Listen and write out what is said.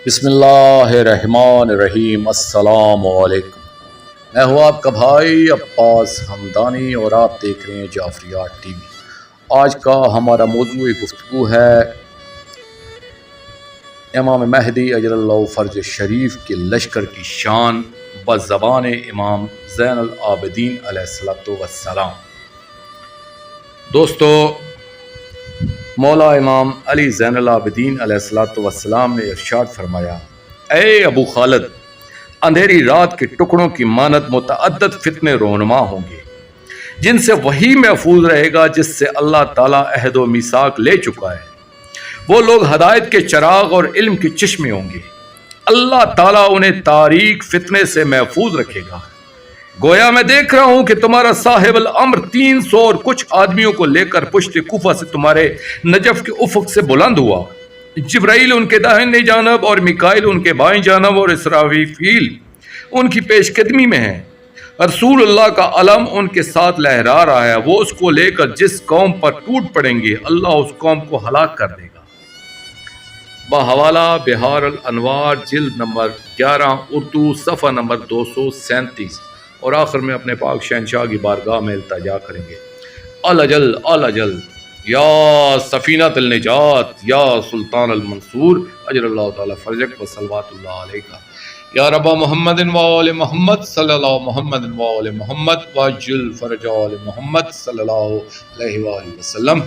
بسم اللہ الرحمن الرحیم۔ السلام علیکم، میں ہوں آپ کا بھائی عباس حمدانی اور آپ دیکھ رہے ہیں جعفریات ٹی وی۔ آج کا ہمارا موضوع گفتگو ہے امام مہدی اجل اللہ فرج شریف کے لشکر کی شان بزبان امام زین العابدین علیہ السلام۔ دوستو، مولا امام علی زین العابدین علیہ السلام نے ارشاد فرمایا، اے ابو خالد، اندھیری رات کے ٹکڑوں کی مانند متعدد فتنے رونما ہوں گے، جن سے وہی محفوظ رہے گا جس سے اللہ تعالیٰ عہد و میثاق لے چکا ہے۔ وہ لوگ ہدایت کے چراغ اور علم کے چشمے ہوں گے، اللہ تعالیٰ انہیں تاریک فتنے سے محفوظ رکھے گا۔ گویا میں دیکھ رہا ہوں کہ تمہارا صاحب الامر 300 اور کچھ آدمیوں کو لے کر پشت کوفہ سے تمہارے نجف کے افق سے بلند ہوا۔ جبرائیل ان کے داہنے جانب اور میکائیل ان کے بائیں جانب اور اسرافیل ان کی پیش قدمی میں ہیں۔ رسول اللہ کا علم ان کے ساتھ لہرا رہا ہے، وہ اس کو لے کر جس قوم پر ٹوٹ پڑیں گے اللہ اس قوم کو ہلاک کر دے گا۔ بحوالہ بہار الانوار جلد نمبر 11 اردو صفحہ نمبر 237، اور آخر میں اپنے پاک شہنشاہ کی بارگاہ میں التجا کریں گے، الجل الجل یا سفینۃ النجات یا سلطان المنصور اجر اللہ تعالی فرجک و صلوات اللہ علیہ یا رب محمد و آل محمد صلی اللہ محمد و آل محمد واجل فرج آل محمد صلی اللہ علیہ وآلہ وسلم۔